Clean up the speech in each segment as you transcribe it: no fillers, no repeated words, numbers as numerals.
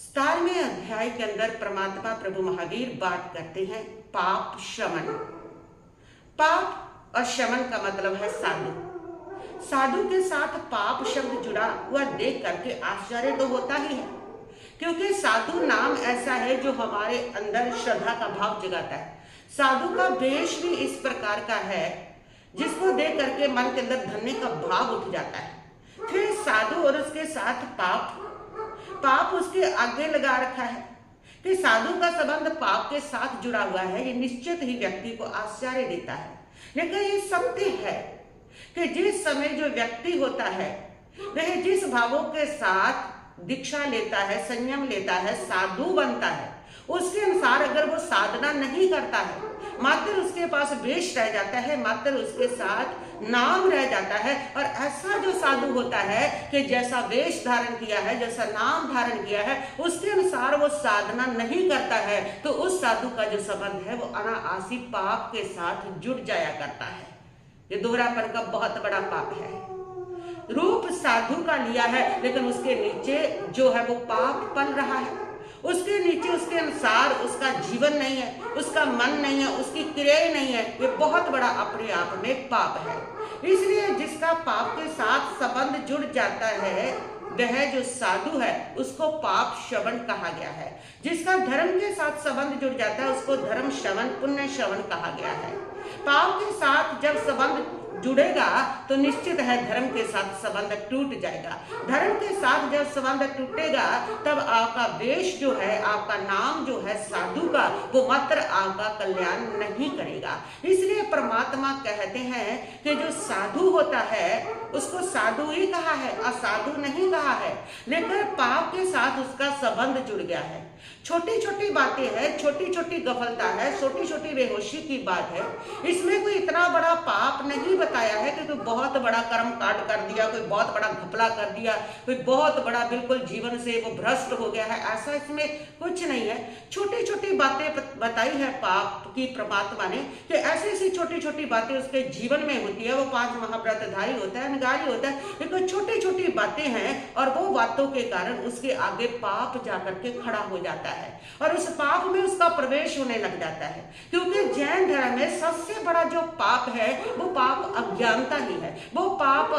17वें अध्याय के अंदर परमात्मा प्रभु महावीर बात करते हैं पाप शमन। पाप और शमन का मतलब है साधु। साधु के साथ पाप शब्द जुड़ा हुआ देख करके आश्चर्य तो होता ही है, क्योंकि साधु नाम ऐसा है जो हमारे अंदर श्रद्धा का भाव जगाता है। साधु का वेश भी इस प्रकार का है जिसको देख करके मन के अंदर धन्य का भाव उठ जाता है। फिर साधु और उसके साथ पाप उसके आगे लगा रखा है कि साधु का संबंध पाप के साथ जुड़ा हुआ है। ये निश्चित ही व्यक्ति को आश्चर्य देता है, लेकिन ये सत्य है कि जिस समय जो व्यक्ति होता है वह जिस भावों के साथ दीक्षा लेता है, संयम लेता है, साधु बनता है, उसके अनुसार अगर वो साधना नहीं करता है, मात्र उसके पास वेश रह जाता है, मात्र उसके साथ नाम रह जाता है, और ऐसा जो साधु होता है कि जैसा वेश धारण किया है, जैसा नाम धारण किया है, उसके अनुसार वो साधना नहीं करता है, तो उस साधु का जो संबंध है वो अनायासी पाप के साथ जुड़ जाया करता है। ये दोहरापन का बहुत बड़ा पाप है। रूप साधु का लिया है, लेकिन उसके नीचे जो है वो पाप पल रहा है। उसके नीचे उसके अनुसार उसका जीवन नहीं है, उसका मन नहीं है, उसकी क्रियाएं नहीं है। ये बहुत बड़ा अपने आप में पाप है। इसलिए जिसका पाप के साथ संबंध जुड़ जाता है वह जो साधु है उसको पाप श्रवण कहा गया है। जिसका धर्म के साथ संबंध जुड़ जाता है उसको धर्म श्रवण, पुण्य श्रवण कहा गया है। पाप के साथ जब संबंध जुड़ेगा तो निश्चित है धर्म के साथ संबंध टूट जाएगा। धर्म के साथ जब संबंध टूटेगा तब आपका वेश जो है, आपका नाम जो है साधु का, वो मात्र आपका कल्याण नहीं करेगा। इसलिए परमात्मा कहते हैं कि जो साधु होता है उसको साधु ही कहा है, असाधु नहीं कहा है। लेकिन पाप के साथ उसका संबंध जुड़ गया है। छोटी छोटी बातें हैं, छोटी छोटी गफलता है, छोटी छोटी बेहोशी की बात है। इसमें कोई इतना बड़ा पाप नहीं बताया है कि कोई बहुत बड़ा कर्म कांड कर दिया, कोई बहुत बड़ा घपला कर दिया, कोई बहुत बड़ा बिल्कुल जीवन से वो भ्रष्ट हो गया है, ऐसा इसमें कुछ नहीं है। छोटी छोटी बातें बताई है पाप की परमात्मा ने कि ऐसी ऐसी छोटी छोटी बातें उसके जीवन में होती है। वो 5 महाव्रतधारी होता है, निगारी होता है, लेकिन छोटी छोटी बातें हैं और वो बातों के कारण उसके आगे पाप जाकर के खड़ा हो जाता है और उस पाप में उसका प्रवेश होने लग जाता है। क्योंकि जैन धर्म में सबसे बड़ा जो पाप है वो पाप अज्ञानता ही है, वो पाप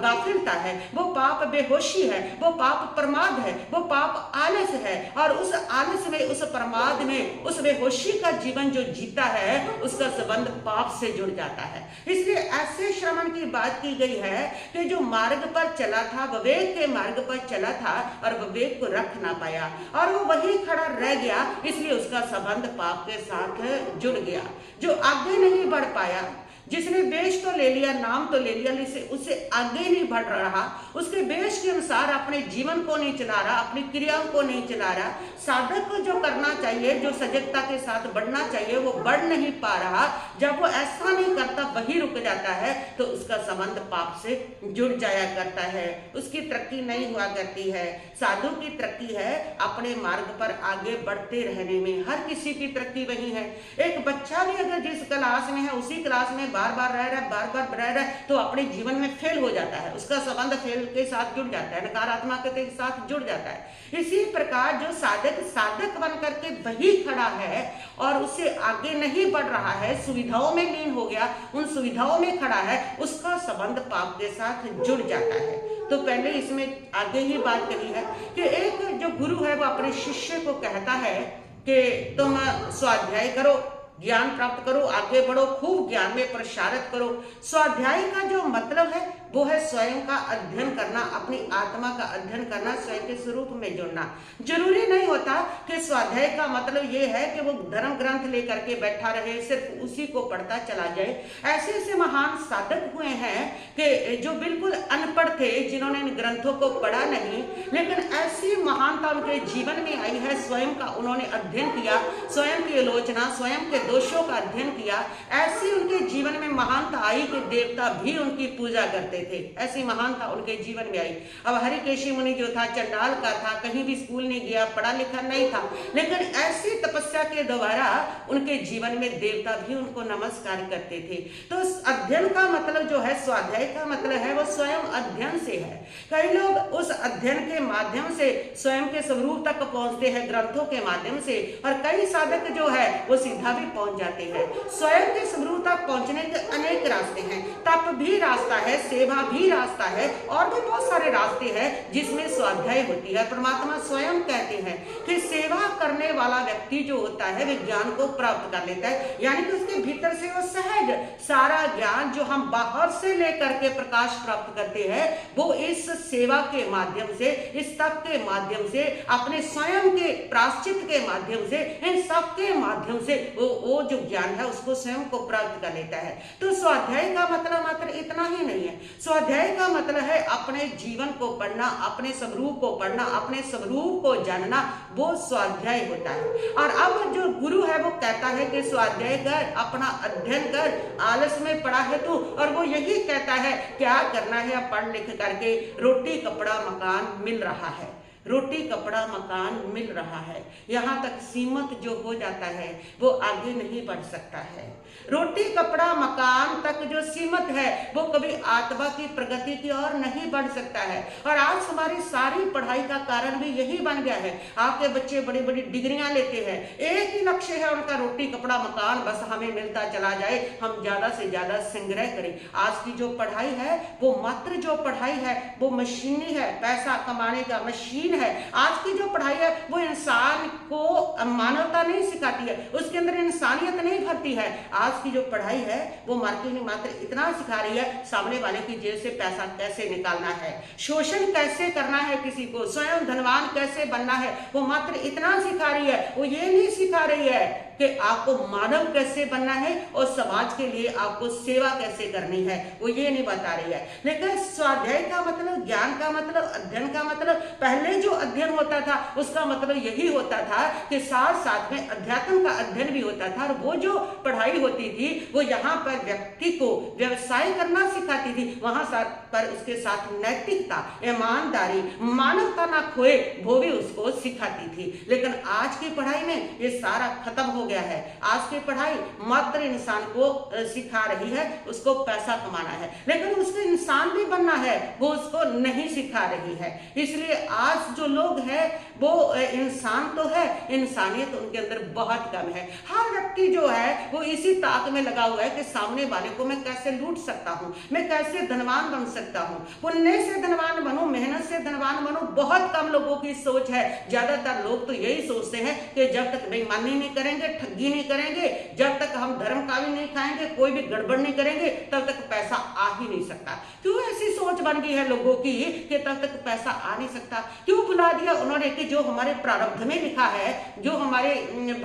गाफिलता है, वो पाप बेहोशी है, वो पाप प्रमाद है, वो पाप आलस है। और उस आलस में, उस प्रमाद में, उस बेहोशी का जीवन जो जीता है उसका संबंध पाप से जुड़ जाता है। इसलिए ऐसे श्रवण की बात की गई है कि जो मार्ग पर चला था, विवेक के मार्ग पर चला था और विवेक को रख ना पाया और वो वही खड़ा रह गया, इसलिए उसका संबंध पाप के साथ जुड़ गया। जो आगे नहीं बढ़ पाया, जिसने वेश तो ले लिया, नाम तो ले लिया, उससे आगे नहीं बढ़ रहा, उसके वेश के अनुसार अपने जीवन को नहीं चला रहा, अपनी क्रियाओं को नहीं चला रहा, साधक को जो करना चाहिए, जो सजगता के साथ बढ़ना चाहिए, वो बढ़ नहीं पा रहा। जब वो ऐसा नहीं करता, वही रुक जाता है, तो उसका संबंध पाप से जुड़ जाया करता है, उसकी तरक्की नहीं हुआ करती है। साधु की तरक्की है अपने मार्ग पर आगे बढ़ते रहने में। हर किसी की तरक्की वही है। एक बच्चा भी अगर जिस क्लास में है उसी क्लास में बार बार रह रहा है तो अपने जीवन में फेल हो जाता है, उसका संबंध फेल के साथ जुड़ जाता है, नकारात्मक के साथ जुड़ जाता है। इसी प्रकार जो साधक बन करके वही खड़ा है और उससे आगे नहीं बढ़ रहा है, सुविधाओं में लीन हो गया, उन सुविधाओं में खड़ा है, उसका संबंध पाप के साथ जुड़ जाता है। तो पहले इसमें आगे ही बात करी है कि एक जो गुरु है वो अपने शिष्य को कहता है कि तुम स्वाध्याय करो, ज्ञान प्राप्त करो, आगे बढ़ो, खूब ज्ञान में प्रसारित करो। स्वाध्याय का जो मतलब है वो है स्वयं का अध्ययन करना, अपनी आत्मा का अध्ययन करना, स्वयं के स्वरूप में जुड़ना। जरूरी नहीं होता कि स्वाध्याय का मतलब ये है कि वो धर्म ग्रंथ लेकर के बैठा रहे, सिर्फ उसी को पढ़ता चला जाए। ऐसे ऐसे महान साधक हुए हैं कि जो बिल्कुल अनपढ़ थे, जिन्होंने इन ग्रंथों को पढ़ा नहीं, लेकिन ऐसी महानता उनके जीवन में आई है। स्वयं का उन्होंने अध्ययन किया, स्वयं की आलोचना, स्वयं के दोषों का अध्ययन किया। ऐसी उनके जीवन में महानता आई कि देवता भी उनकी पूजा करते थे, ऐसी महानता उनके जीवन में आई। अब हरिकेशी मुनि जो था चंडाल का था, कहीं भी स्कूल नहीं गया, पढ़ा लिखा नहीं था, लेकिन ऐसी तपस्या के द्वारा उनके जीवन में देवता भी उनको नमस्कार करते थे। तो अध्ययन का मतलब जो है, स्वाध्याय का मतलब है वो स्वयं अध्ययन से है। कई लोग उस अध्ययन के माध्यम से स्वयं के स्वरूप तक पहुंचते हैं, ग्रंथों के माध्यम से, और कई साधक जो है वो सीधा भी पहुंच जाते हैं। स्वयं के स्वरूप तक पहुंचने के अनेक रास्ते हैं, तप भी रास्ता है, सेवा भी रास्ता है, और भी बहुत सारे रास्ते हैं जिसमें स्वाध्याय होती है। परमात्मा स्वयं कहते हैं कि सेवा करने वाला व्यक्ति जो होता है विज्ञान को प्राप्त कर लेता है, यानी कि उसके भीतर से वो सहज सारा ज्ञान जो हम बाहर से लेकर के प्रकाश प्राप्त करते हैं, वो इस सेवा के माध्यम से, इस तप के माध्यम से, अपने स्वयं के प्रायश्चित के माध्यम से, इन सब के माध्यम से वो जो ज्ञान है उसको स्वयं को प्राप्त कर लेता है। तो स्वाध्याय का मतलब मात्र इतना ही नहीं है। स्वाध्याय का मतलब है अपने जीवन को पढ़ना, अपने स्वरूप को पढ़ना, अपने स्वरूप को जानना, वो स्वाध्याय होता है। और अब जो गुरु है वो कहता है कि स्वाध्याय कर, अपना अध्ययन कर, आलस में पड़ा है तू, और वो यही कहता है क्या करना है, पढ़ लिख करके रोटी कपड़ा मकान मिल रहा है, रोटी कपड़ा मकान मिल रहा है, यहाँ तक सीमित जो हो जाता है वो आगे नहीं बढ़ सकता है। रोटी कपड़ा मकान तक जो सीमित है वो कभी आत्मा की प्रगति की ओर नहीं बढ़ सकता है। और आज हमारी सारी पढ़ाई का कारण भी यही बन गया है। आपके बच्चे बड़ी बड़ी डिग्रियां लेते हैं, एक ही लक्ष्य है उनका, रोटी कपड़ा मकान बस हमें मिलता चला जाए, हम ज्यादा से ज्यादा संग्रह करें। आज की जो पढ़ाई है वो मात्र जो पढ़ाई है वो मशीनी है, पैसा कमाने का मशीन है। आज की जो पढ़ाई है वो इंसान को मानवता नहीं सिखाती है, उसके अंदर इंसानियत नहीं भरती है। आज की जो पढ़ाई है वो मार्केटिंग मात्र इतना सिखा रही है, सामने वाले की जेब से पैसा कैसे निकालना है, शोषण कैसे करना है किसी को, स्वयं धनवान कैसे बनना है, वो मात्र इतना सिखा रही है। वो ये नहीं सिखा रही है कि आपको मानव कैसे बनना है और समाज के लिए आपको सेवा कैसे करनी है, वो ये नहीं बता रही है। लेकिन स्वाध्याय का मतलब, ज्ञान का मतलब, अध्ययन का मतलब, पहले जो अध्ययन होता था उसका मतलब यही होता था कि साथ साथ में अध्यात्म का अध्ययन भी होता था। और वो जो पढ़ाई होती थी वो यहाँ पर व्यक्ति को व्यवसाय करना सिखाती थी, वहां पर उसके साथ नैतिकता, ईमानदारी, मानवता ना खोए वो भी उसको सिखाती थी। लेकिन आज की पढ़ाई में ये सारा खत्म हो गया है। आज की पढ़ाई मात्र इंसान को सिखा रही है, उसको पैसा कमाना है, लेकिन उसको इंसान भी बनना है वो उसको नहीं सिखा रही है। इसलिए आज जो लोग हैं वो इंसान तो है, इंसानियत उनके अंदर बहुत कम है। हर व्यक्ति जो है वो इसी ताक में लगा हुआ है कि सामने वाले को मैं कैसे लूट सकता हूँ, मैं कैसे धनवान बन सकता हूँ, पुण्य से धनवान बनूं, मेहनत से धनवान बनूं। बहुत कम लोगों की सोच है। ज्यादातर लोग तो यही सोचते हैं कि जब तक बेईमानी नहीं करेंगे, ठगी नहीं करेंगे, जब तक हम धर्म का भी नहीं खाएंगे, कोई भी गड़बड़ नहीं करेंगे, तब तक पैसा आ ही नहीं सकता। क्यों ऐसी सोच बन गई है लोगों की कि तब तक पैसा आ नहीं सकता? क्यों बुला दिया उन्होंने कि जो हमारे प्रारब्ध में लिखा है, जो हमारे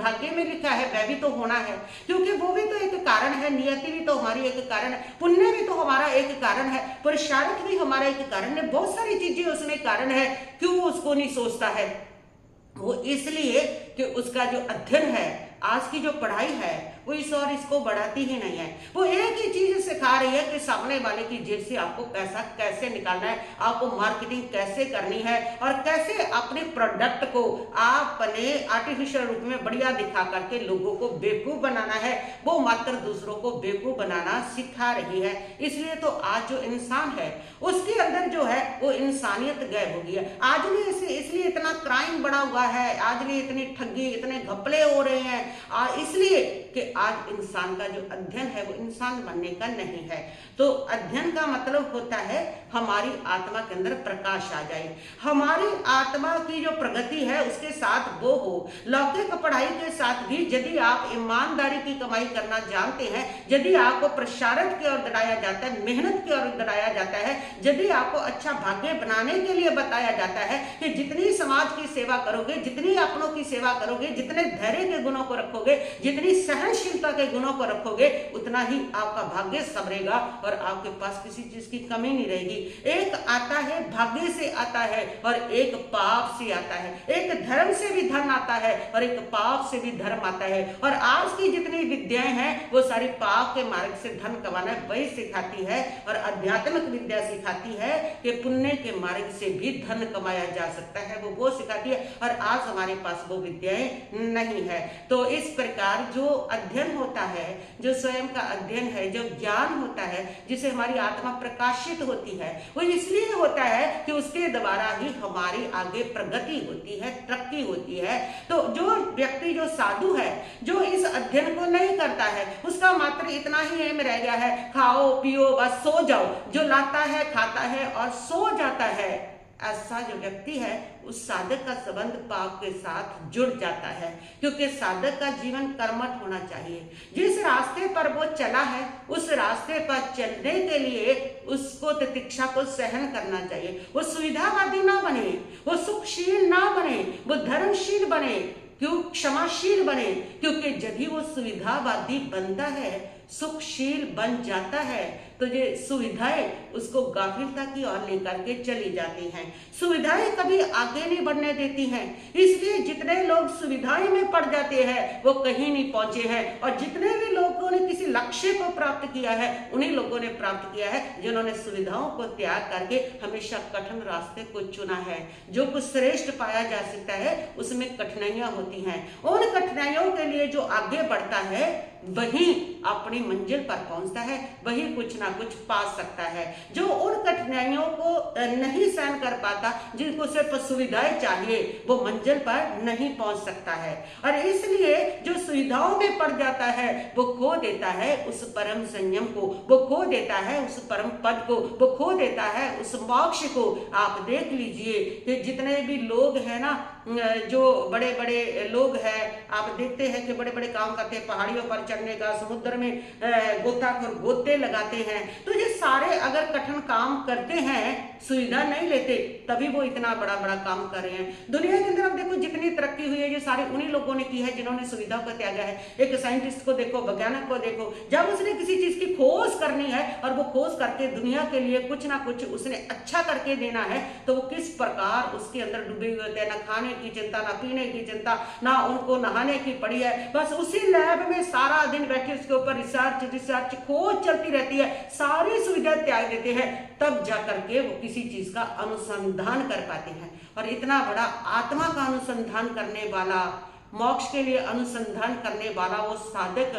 भाग्य में लिखा है वह भी तो होना है, क्योंकि वो भी तो एक कारण है, नियति भी तो हमारी एक कारण है, पुण्य भी तो हमारा एक कारण है, पुरुषार्थ भी हमारा एक कारण है, बहुत सारी चीजें उसमें कारण है। क्यों उसको नहीं सोचता है? वो इसलिए कि उसका जो अध्ययन है, आज की जो पढ़ाई है वो इस और इसको बढ़ाती ही नहीं है। वो एक ही चीज सिखा रही है कि सामने वाले की जेब से आपको पैसा कैसे निकालना है, आपको मार्केटिंग कैसे करनी है, और कैसे अपने प्रोडक्ट को आपने आर्टिफिशियल रूप में बढ़िया दिखा करके लोगों को बेवकूफ बनाना है। वो मात्र दूसरों को बेवकूफ बनाना सिखा रही है। इसलिए तो आज जो इंसान है उसके अंदर जो है वो इंसानियत गायब हो गई है। आज भी इसलिए इतना क्राइम बढ़ा हुआ है, आज भी इतनी ठगी, इतने घपले हो रहे हैं, इसलिए कि आज इंसान का जो अध्ययन है वो इंसान बनने का नहीं है। तो अध्ययन का मतलब होता है हमारी आत्मा के अंदर प्रकाश आ जाए, हमारी आत्मा की जो प्रगति है उसके साथ वो हो। लौकिक पढ़ाई के साथ भी यदि आप ईमानदारी की कमाई करना जानते हैं, यदि आपको प्रसारक की ओर दौड़ाया जाता है, मेहनत की ओर दौड़ाया जाता है, यदि आपको अच्छा भाग्य बनाने के लिए बताया जाता है कि जितनी समाज की सेवा करोगे, जितनी अपनों की सेवा करोगे, जितने धैर्य के गुणों को रखोगे, जितनी सहनशीलता धैर्यशीलता के गुणों को रखोगे उतना ही आपका भाग्य संवरेगा और आपके पास किसी चीज की कमी नहीं रहेगी। एक आता है भाग्य से आता है और एक पाप से आता है, एक धर्म से भी धन आता है और एक पाप से भी धर्म आता है। और आज की जितनी विद्याएं हैं वो सारी पाप के मार्ग से धन कमाना वही सिखाती है और आध्यात्मिक विद्या सिखाती है कि पुण्य के मार्ग से भी धन कमाया जा सकता है, वो सिखाती है। और आज हमारे पास वो विद्याएं नहीं है। तो इस प्रकार जो अध्ययन होता है, जो स्वयं का अध्ययन है, जो ज्ञान होता है, जिसे हमारी आत्मा प्रकाशित होती है, वो इसलिए होता है कि उसके द्वारा ही हमारी आगे प्रगति होती है, तरक्की होती है। तो जो व्यक्ति, जो साधु है, जो इस अध्ययन को नहीं करता है, उसका मात्र इतना ही एम रह गया है, खाओ पियो बस सो जाओ, जो लाता है खाता है और सो जाता है, ऐसा जो व्यक्ति है उस साधक का संबंध पाप के साथ जुड़ जाता है। क्योंकि साधक का जीवन कर्मठ होना चाहिए। जिस रास्ते पर वो चला है उस रास्ते पर चलने के लिए उसको तितिक्षा को सहन करना चाहिए। वो सुविधावादी ना बने, वो सुखशील ना बने, वो धर्मशील बने, क्यों क्षमाशील बने। क्योंकि जब भी वो सुविधावादी बनता है, सुखशील बन जाता है, तो ये सुविधाएं उसको गाफिलता की ओर लेकर के चली जाती हैं। सुविधाएं कभी आगे नहीं बढ़ने देती हैं। इसलिए जितने लोग सुविधाएं में पड़ जाते हैं वो कहीं नहीं पहुंचे हैं। और जितने भी लोगों ने किसी लक्ष्य को प्राप्त किया है उन्हीं लोगों ने प्राप्त किया है जिन्होंने सुविधाओं को त्याग करके हमेशा कठिन रास्ते को चुना है। जो कुछ श्रेष्ठ पाया जा सकता है उसमें कठिनाइयां होती हैं। उन कठिनाइयों के लिए जो आगे बढ़ता है वही अपनी मंजिल पर पहुंचता है, वही कुछ ना कुछ पा सकता है। जो उन कठिनाइयों को नहीं सहन कर पाता, जिनको सिर्फ सुविधाएं चाहिए, वो मंजिल पर नहीं पहुंच सकता है। और इसलिए जो सुविधाओं में पड़ जाता है वो खो देता है उस परम संयम को, वो खो देता है उस परम पद को, वो खो देता है उस मोक्ष को। आप देख लीजिए कि जितने भी लोग हैं ना, जो बड़े बड़े लोग हैं, आप देखते हैं कि बड़े बड़े काम करते हैं, पहाड़ियों पर चढ़ने का, समुद्र में गोताखोर गोते लगाते हैं। तो ये सारे अगर कठिन काम करते हैं, सुविधा नहीं लेते, तभी वो इतना बड़ा बड़ा काम कर रहे हैं। दुनिया के अंदर अब देखो जितनी तरक्की हुई है ये सारी उन्हीं लोगों ने की है जिन्होंने सुविधा को त्यागा है। एक साइंटिस्ट को देखो, वैज्ञानिक को देखो, जब उसने किसी चीज की खोज करनी है और वो खोज करके दुनिया के लिए कुछ ना कुछ उसने अच्छा करके देना है, तो वो किस प्रकार उसके अंदर डूबे हुए होते हैं। ना खाने की चिंता, ना पीने की चिंता, ना उनको नहाने की पड़ी है, बस उसी लैब में सारा दिन बैठे उसके ऊपर रिसर्च खोज चलती रहती है, सारी सुविधा त्याग देते हैं, तब जाकर के वो किसी चीज का अनुसंधान कर पाते हैं। और इतना बड़ा आत्मा का अनुसंधान करने वाला, मोक्ष के लिए अनुसंधान करने वाला वो साधक,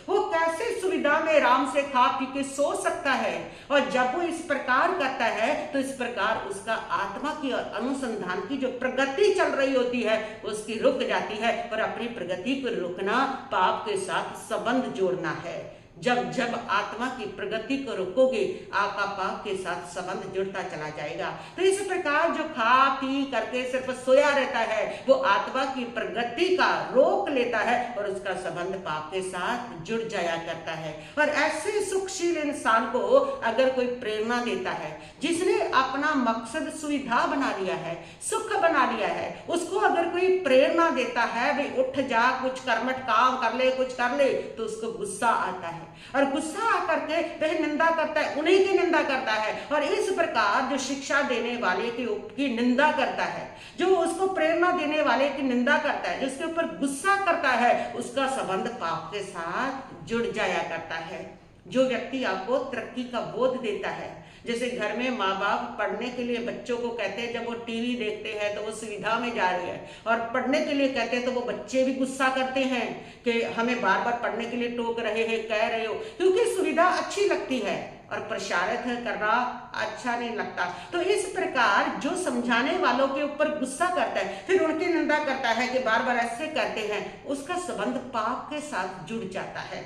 वो कैसे सुविधा में आराम से खा पी के सो सकता है। और जब वो इस प्रकार करता है तो इस प्रकार उसका आत्मा की और अनुसंधान की जो प्रगति चल रही होती है उसकी रुक जाती है। और अपनी प्रगति को रोकना पाप के साथ संबंध जोड़ना है। जब जब आत्मा की प्रगति को रोकोगे आपका पाप के साथ संबंध जुड़ता चला जाएगा। तो इस प्रकार जो खा पी करके सिर्फ सोया रहता है वो आत्मा की प्रगति का रोक लेता है और उसका संबंध पाप के साथ जुड़ जाया करता है। और ऐसे सुखशील इंसान को अगर कोई प्रेरणा देता है, जिसने अपना मकसद सुविधा बना लिया है, सुख बना लिया है, उसको अगर कोई प्रेरणा देता है भाई उठ जा, कुछ कर्मठ काम कर ले, कुछ कर ले, तो उसको गुस्सा आता है। और गुस्सा आकर के वह निंदा करता है, उन्हीं की निंदा करता है। और इस प्रकार जो शिक्षा देने वाले की निंदा करता है, जो उसको प्रेरणा देने वाले की निंदा करता है, जो उसके ऊपर गुस्सा करता है, उसका संबंध पाप के साथ जुड़ जाया करता है। जो व्यक्ति आपको तरक्की का बोध देता है, जैसे घर में माँ बाप पढ़ने के लिए बच्चों को कहते हैं, जब वो टीवी देखते हैं तो वो सुविधा में जा रही है, और पढ़ने के लिए कहते हैं तो वो बच्चे भी गुस्सा करते हैं कि हमें बार बार पढ़ने के लिए टोक रहे हैं, कह रहे हो, क्योंकि सुविधा अच्छी लगती है और प्रसारित करना अच्छा नहीं लगता। तो इस प्रकार जो समझाने वालों के ऊपर गुस्सा करता है, फिर उनकी निंदा करता है कि बार बार ऐसे करते हैं, उसका संबंध पाप के साथ जुड़ जाता है।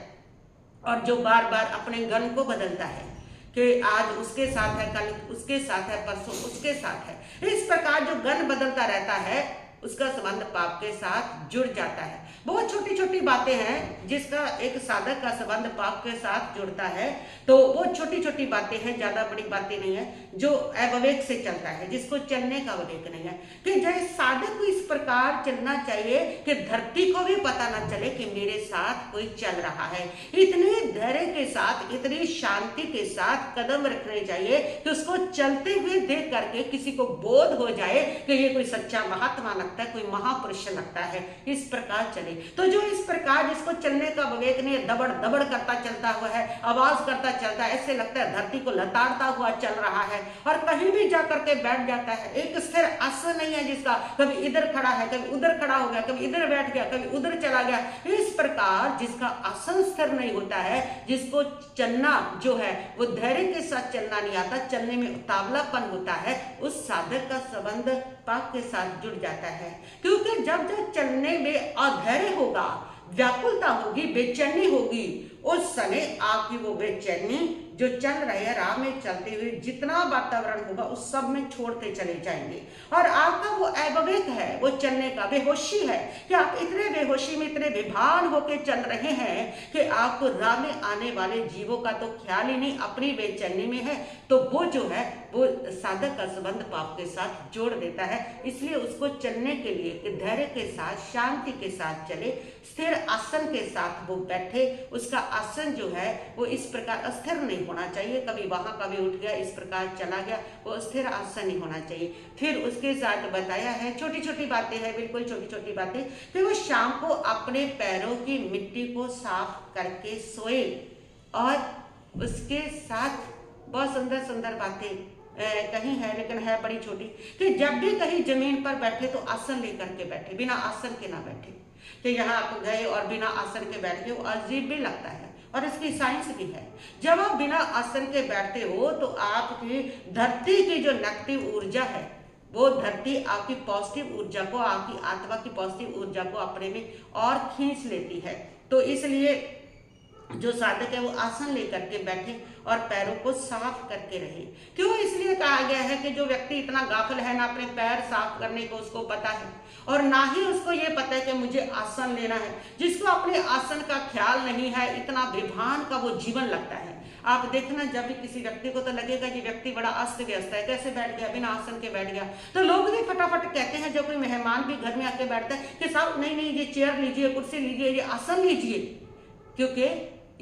और जो बार बार अपने गण को बदलता है कि आज उसके साथ है, कल उसके साथ है, परसों उसके साथ है, इस प्रकार जो गण बदलता रहता है उसका संबंध पाप के साथ जुड़ जाता है। बहुत छोटी छोटी बातें हैं जिसका एक साधक का संबंध पाप के साथ जुड़ता है। तो वो छोटी छोटी बातें हैं, ज्यादा बड़ी बातें नहीं है, जो अविवेक से चलता है, जिसको चलने का विवेक नहीं है। कि जैसे साधक को इस प्रकार प्रकार चलना चाहिए कि धरती को भी पता न चले कि मेरे साथ कोई चल रहा है। इतने धैर्य के साथ, इतनी शांति के साथ कदम रखने चाहिए कि उसको चलते हुए देख करके किसी को बोध हो जाए कि ये कोई सच्चा महात्मा लगता है, कोई महापुरुष लगता है। इस प्रकार चले। तो जो इस प्रकार जिसको चलने का विवेक नहीं है, दबड़ दबड़ करता चलता हुआ है, आवाज करता चलता है, ऐसे लगता है धरती को लताड़ता हुआ चल रहा है और कहीं भी जाकर के बैठ जाता है। एक स्थिर आसन नहीं है जिसका, कभी इधर खड़ा है, कभी उधर खड़ा हो गया, कभी इधर बैठ गया, कभी उधर चला गया। इस प्रकार जिसका आसन स्थिर नहीं होता है, जिसको चलना जो है वो धैर्य के साथ चलना नहीं आता, चलने में उतावलापन होता है, उस साधक का संबंध पाप के साथ जुड़ जाता है। क्योंकि जब जब चलने में अधैर्य होगा, व्याकुलता होगी, बेचैनी होगी, उस समय आपकी वो बेचैनी जो चल रही है, राह में चलते हुए जितना वातावरण होगा उस सब में छोड़ते चले जाएंगे। और आपका वो अविवेक है, वो चलने का बेहोशी है कि आप इतने बेहोशी में, इतने बेभान होके चल रहे हैं कि आपको राह में आने वाले जीवों का तो ख्याल ही नहीं, अपनी बेचैनी में है। तो वो जो है वो साधक का संबंध पाप के साथ जोड़ देता है। इसलिए उसको चलने के लिए धैर्य के साथ, शांति के साथ चले, स्थिर आसन के साथ वो बैठे। उसका आसन जो है वो इस प्रकार अस्थिर नहीं होना चाहिए, कभी वहां कभी उठ गया, इस प्रकार चला गया, वो स्थिर आसन नहीं होना चाहिए। फिर उसके साथ बताया है, छोटी छोटी बातें हैं, बिल्कुल छोटी छोटी बातें, कि वो शाम को अपने पैरों की मिट्टी को साफ करके सोए। और उसके साथ बहुत सुंदर सुंदर बातें कहीं है, लेकिन है बड़ी छोटी, कि जब भी कहीं जमीन पर बैठे तो आसन लेकर के बैठे, बिना आसन के ना बैठे। कि यहाँ आप गए और बिना आसन के बैठ के, वो अजीब भी लगता है और इसकी साइंस भी है। जब आप बिना आसन के बैठते हो तो आपकी धरती की जो नेगेटिव ऊर्जा है, वो धरती आपकी पॉजिटिव ऊर्जा को, आपकी आत्मा की पॉजिटिव ऊर्जा को अपने में और खींच लेती है। तो इसलिए जो साधक है वो आसन लेकर के बैठे और पैरों को साफ करके रहे। क्यों? इसलिए कहा गया है कि जो व्यक्ति इतना गाफिल है, ना अपने पैर साफ करने को उसको पता है और ना ही उसको ये पता है कि मुझे आसन लेना है, जिसको अपने आसन का ख्याल नहीं है, इतना बेभान का वो जीवन लगता है। आप देखना, जब भी किसी व्यक्ति को तो लगेगा ये व्यक्ति बड़ा अस्त व्यस्त है, कैसे बैठ गया, बिना आसन के बैठ गया। तो लोग भी फटाफट कहते हैं, जब कोई मेहमान भी घर में आके बैठता है कि साहब नहीं नहीं, ये चेयर लीजिए, कुर्सी लीजिए, ये आसन लीजिए, क्योंकि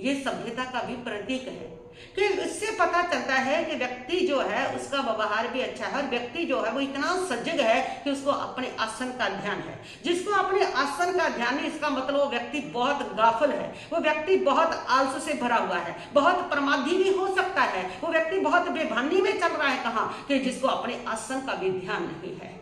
ये सभ्यता का भी प्रतीक है। कि इससे पता चलता है कि व्यक्ति जो है उसका व्यवहार भी अच्छा है और व्यक्ति जो है वो इतना सजग है कि उसको अपने आसन का ध्यान है। जिसको अपने आसन का ध्यान है, इसका मतलब वो व्यक्ति बहुत गाफिल है, वो व्यक्ति बहुत आलस से भरा हुआ है, बहुत प्रमादी भी हो सकता है, वो व्यक्ति बहुत बेभानी में चल रहा है, कहाँ कि जिसको अपने आसन का भी ध्यान नहीं है।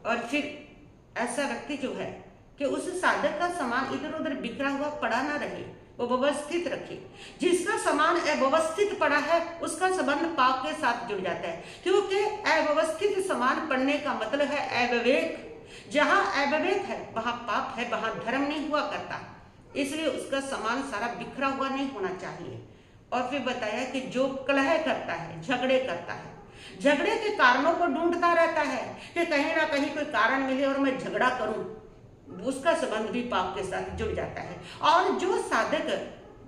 और फिर ऐसा व्यक्ति जो है कि उस साधक का सामान इधर उधर बिखरा हुआ पड़ा ना रहे, वो व्यवस्थित रखे। जिसका सामान अव्यवस्थित पड़ा है उसका संबंध पाप के साथ जुड़ जाता है, क्योंकि अव्यवस्थित सामान पड़ने का मतलब है अविवेक। जहां अविवेक है वहां पाप है, वहां धर्म नहीं हुआ करता। इसलिए उसका सामान सारा बिखरा हुआ नहीं होना चाहिए। और फिर बताया कि जो कलह करता है, झगड़े करता है, झगड़े के कारणों को ढूंढता रहता है कि कहीं ना कहीं कोई कारण मिले और मैं झगड़ा करूं, उसका संबंध भी पाप के साथ जुड़ जाता है। और जो साधक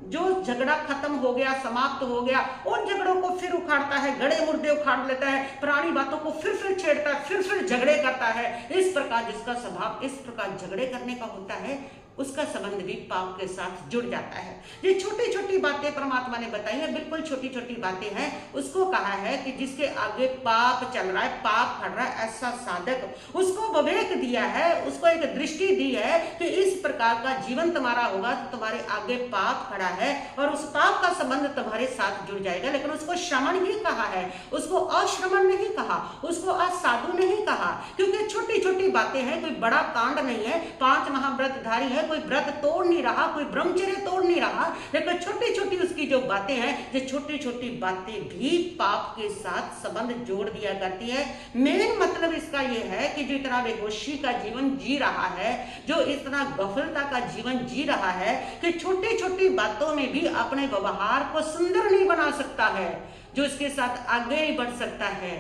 जो झगड़ा खत्म हो गया, समाप्त हो गया, उन झगड़ों को फिर उखाड़ता है, गड़े मुर्दे उखाड़ लेता है, पुरानी बातों को फिर छेड़ता है, फिर झगड़े करता है। इस प्रकार जिसका स्वभाव इस प्रकार झगड़े करने का होता है, उसका संबंध भी पाप के साथ जुड़ जाता है। ये छोटी छोटी बातें परमात्मा ने बताई है, बिल्कुल छोटी छोटी बातें हैं। उसको कहा है कि जिसके आगे पाप चल रहा है, पाप खड़ रहा है, ऐसा साधक, उसको विवेक दिया है, उसको एक दृष्टि दी है कि इस प्रकार का जीवन तुम्हारा होगा तो तुम्हारे आगे पाप खड़ा है और उस पाप का संबंध तुम्हारे साथ जुड़ जाएगा। लेकिन उसको श्रमण ही कहा है, उसको अश्रमण नहीं कहा, उसको असाधु नहीं कहा, क्योंकि छोटी छोटी बातें हैं, कोई बड़ा कांड नहीं है। 5 महाव्रतधारी है, कोई व्रत तोड़ नहीं रहा, कोई ब्रह्मचर्य तोड़ नहीं रहा, लेकिन छोटी छोटी उसकी जो बातें हैं, ये छोटी छोटी बातें भी पाप के साथ संबंध जोड़ दिया करती है। मेन मतलब इसका ये है कि जो इतना बेहोशी का जीवन जी रहा है, जो इतना गफलता का जीवन जी रहा है कि छोटी छोटी बातों में भी अपने व्यवहार को सुंदर नहीं बना सकता है, जो इसके साथ आगे नहीं बढ़ सकता है,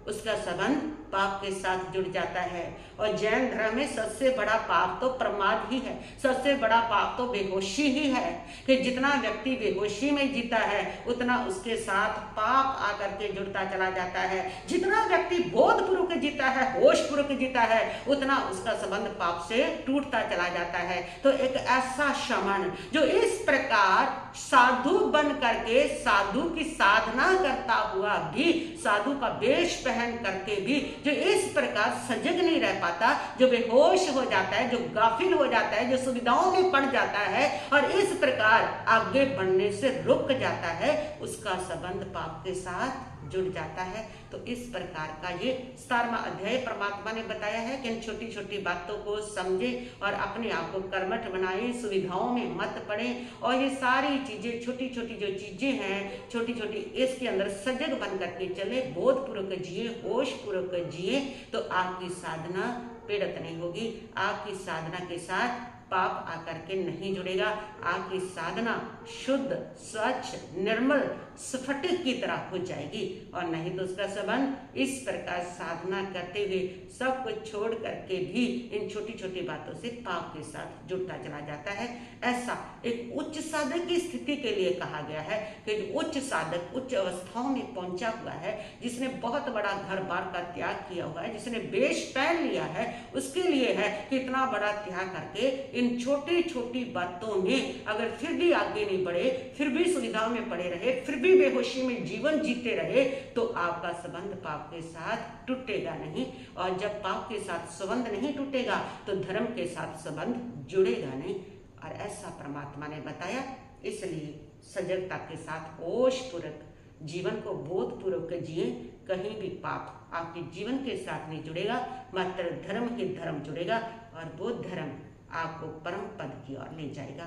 उसका संबंध पाप के साथ जुड़ जाता है। और जैन धर्म में सबसे बड़ा पाप तो प्रमाद ही है, सबसे बड़ा पाप तो बेहोशी ही है कि जितना व्यक्ति बेहोशी में जीता है उतना उसके साथ पाप आकर के जुड़ता चला जाता है। जितना व्यक्ति बोधपूर्वक जीता है, होशपूर्वक जीता है, उतना उसका संबंध पाप से टूटता चला जाता है। तो एक ऐसा शमन जो इस प्रकार साधु बन करके साधु की साधना करता हुआ भी, साधु का वेश पहन करके भी जो इस प्रकार सजग नहीं रह पाता, जो बेहोश हो जाता है, जो गाफिल हो जाता है, जो सुविधाओं में पड़ जाता है और इस प्रकार आगे बढ़ने से रुक जाता है, उसका संबंध पाप के साथ जुड़ जाता है। तो इस प्रकार का ये 17वां अध्याय परमात्मा ने बताया है कि इन छोटी छोटी बातों को समझे और अपने आप को कर्मठ बनाए, सुविधाओं में मत पड़े और ये सारी चीजें छोटी छोटी जो चीजें हैं छोटी छोटी, इसके अंदर सजग बन करके चले, बोधपूर्वक जिए, होशपूर्वक जिए, तो आपकी साधना पीड़ित नहीं होगी। आपकी साधना के साथ पाप आकर के नहीं जुड़ेगा। आपकी साधना शुद्ध, स्वच्छ, निर्मल, स्फटिक की तरह हो जाएगी और नहीं तो उसका संबंध इस प्रकार साधना करते हुए सब कुछ छोड़ करके भी इन छोटी छोटी बातों से पाप के साथ जुड़ता चला जाता है। ऐसा एक उच्च साधक की स्थिति के लिए कहा गया है कि जो उच्च साधक उच्च अवस्थाओं में पहुंचा हुआ है, जिसने बहुत बड़ा घर बार का त्याग किया हुआ है, जिसने वेश पहन लिया है, उसके लिए है कि इतना बड़ा त्याग करके इन छोटी छोटी बातों में अगर फिर भी आगे नहीं बढ़े, फिर भी सुविधाओं में पड़े रहे, फिर भी बेहोशी में जीवन जीते रहे, तो आपका संबंध पाप के साथ टूटेगा नहीं। और जब पाप के साथ संबंध नहीं टूटेगा तो धर्म के साथ संबंध जुड़ेगा नहीं। और ऐसा परमात्मा ने बताया, इसलिए सजगता के साथ होशपूर्वक जीवन को बोधपूर्वक जिए। कहीं भी पाप आपके जीवन के साथ नहीं जुड़ेगा, मात्र धर्म ही धर्म जुड़ेगा और वो धर्म आपको परम पद की ओर ले जाएगा।